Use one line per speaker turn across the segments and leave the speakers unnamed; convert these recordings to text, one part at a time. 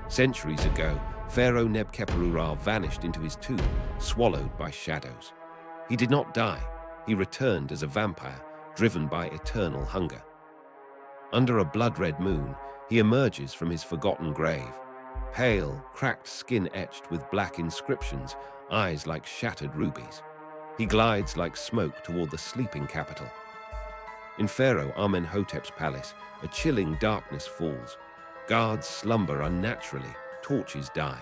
Centuries ago, Pharaoh Nebuchadnezzar vanished into his tomb, swallowed by shadows. He did not die. He returned as a vampire, driven by eternal hunger. Under a blood-red moon, he emerges from his forgotten grave. Pale, cracked skin etched with black inscriptions, eyes like shattered rubies. He glides like smoke toward the sleeping capital. In Pharaoh Amenhotep's palace, a chilling darkness falls. Guards slumber unnaturally, torches die.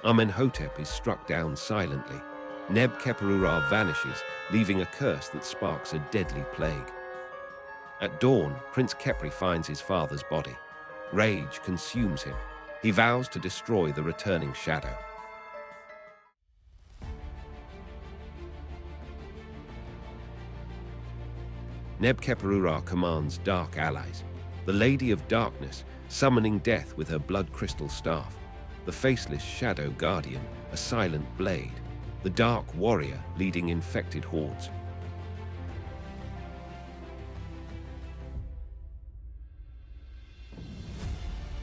Amenhotep is struck down silently. Nebuchadnezzar vanishes, leaving a curse that sparks a deadly plague. At dawn, Prince Khepri finds his father's body. Rage consumes him. He vows to destroy the returning shadow. Nebuchadnezzar commands dark allies. The Lady of Darkness, summoning death with her blood crystal staff. The faceless shadow guardian, a silent blade. The dark warrior leading infected hordes.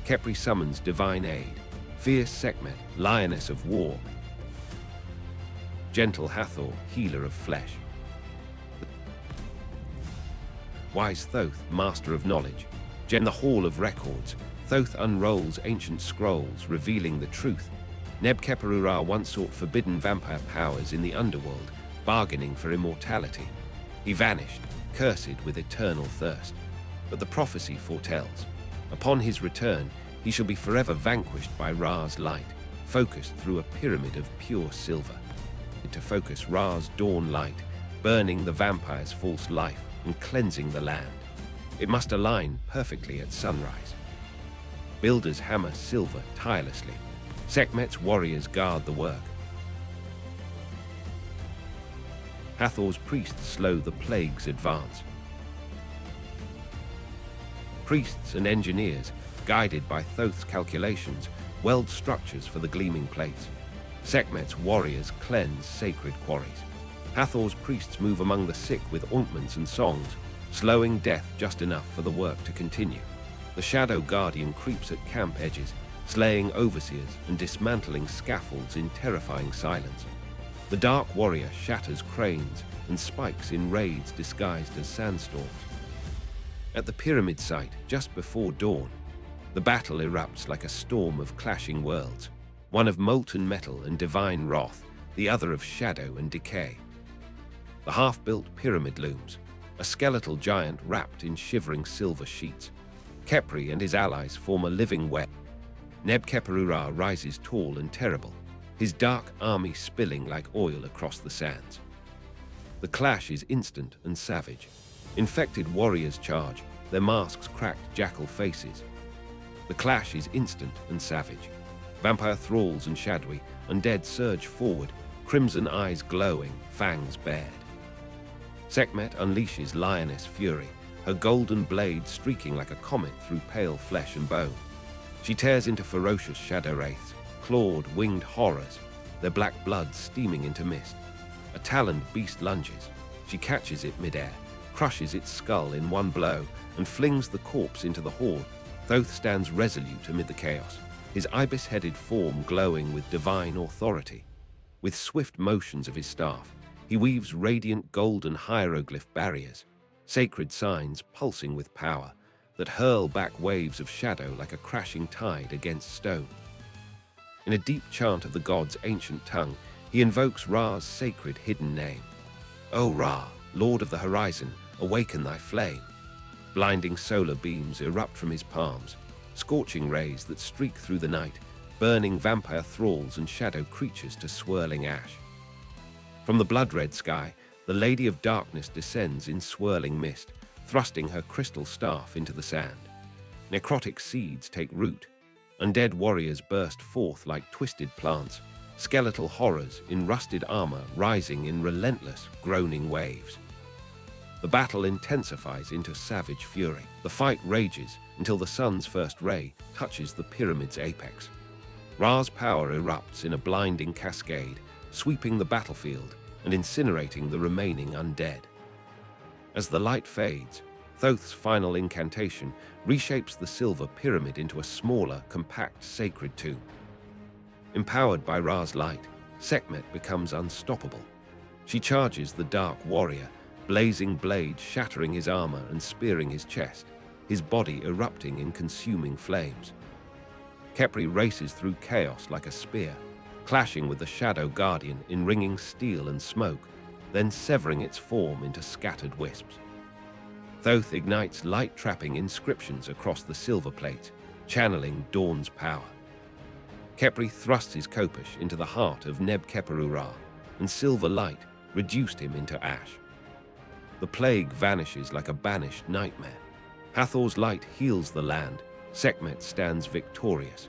Khepri summons divine aid. Fierce Sekhmet, lioness of war. Gentle Hathor, healer of flesh. Wise Thoth, master of knowledge. In the Hall of Records, Thoth unrolls ancient scrolls revealing the truth. Nebuchadnezzar once sought forbidden vampire powers in the underworld, bargaining for immortality. He vanished, cursed with eternal thirst. But the prophecy foretells. Upon his return, he shall be forever vanquished by Ra's light, focused through a pyramid of pure silver. To focus Ra's dawn light, burning the vampire's false life and cleansing the land. It must align perfectly at sunrise. Builders hammer silver tirelessly. Sekhmet's warriors guard the work. Hathor's priests slow the plague's advance. Priests and engineers, guided by Thoth's calculations, weld structures for the gleaming plates. Sekhmet's warriors cleanse sacred quarries. Hathor's priests move among the sick with ointments and songs, slowing death just enough for the work to continue. The Shadow Guardian creeps at camp edges, slaying overseers and dismantling scaffolds in terrifying silence. The Dark Warrior shatters cranes and spikes in raids disguised as sandstorms. At the pyramid site, just before dawn, the battle erupts like a storm of clashing worlds, one of molten metal and divine wrath, the other of shadow and decay. The half-built pyramid looms, a skeletal giant wrapped in shivering silver sheets. Khepri and his allies form a living web. Nebuchadnezzar rises tall and terrible, his dark army spilling like oil across the sands. The clash is instant and savage. Infected warriors charge, their masks cracked jackal faces. The clash is instant and savage. Vampire thralls and shadowy undead surge forward, crimson eyes glowing, fangs bared. Sekhmet unleashes lioness fury, her golden blade streaking like a comet through pale flesh and bone. She tears into ferocious shadow wraiths, clawed, winged horrors, their black blood steaming into mist. A taloned beast lunges. She catches it midair, crushes its skull in one blow, and flings the corpse into the horde. Thoth stands resolute amid the chaos, his ibis-headed form glowing with divine authority. With swift motions of his staff, he weaves radiant golden hieroglyph barriers, sacred signs pulsing with power that hurl back waves of shadow like a crashing tide against stone. In a deep chant of the god's ancient tongue, he invokes Ra's sacred hidden name. O Ra, Lord of the Horizon, awaken thy flame. Blinding solar beams erupt from his palms, scorching rays that streak through the night, burning vampire thralls and shadow creatures to swirling ash. From the blood-red sky, the Lady of Darkness descends in swirling mist, thrusting her crystal staff into the sand. Necrotic seeds take root. Undead warriors burst forth like twisted plants, skeletal horrors in rusted armor rising in relentless, groaning waves. The battle intensifies into savage fury. The fight rages until the sun's first ray touches the pyramid's apex. Ra's power erupts in a blinding cascade, sweeping the battlefield and incinerating the remaining undead. As the light fades, Thoth's final incantation reshapes the silver pyramid into a smaller, compact sacred tomb. Empowered by Ra's light, Sekhmet becomes unstoppable. She charges the Dark Warrior, blazing blades shattering his armor and spearing his chest, his body erupting in consuming flames. Khepri races through chaos like a spear, clashing with the Shadow Guardian in ringing steel and smoke, then severing its form into scattered wisps. Thoth ignites light-trapping inscriptions across the silver plate, channeling Dawn's power. Khepri thrusts his Khopesh into the heart of Neb-Khepera, and silver light reduced him into ash. The plague vanishes like a banished nightmare. Hathor's light heals the land. Sekhmet stands victorious.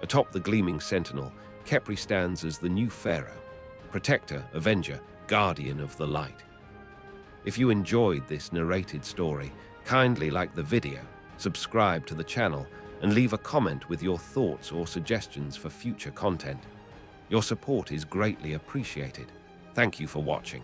Atop the gleaming sentinel, Khepri stands as the new pharaoh, protector, avenger, guardian of the light. If you enjoyed this narrated story, kindly like the video, subscribe to the channel, and leave a comment with your thoughts or suggestions for future content. Your support is greatly appreciated. Thank you for watching.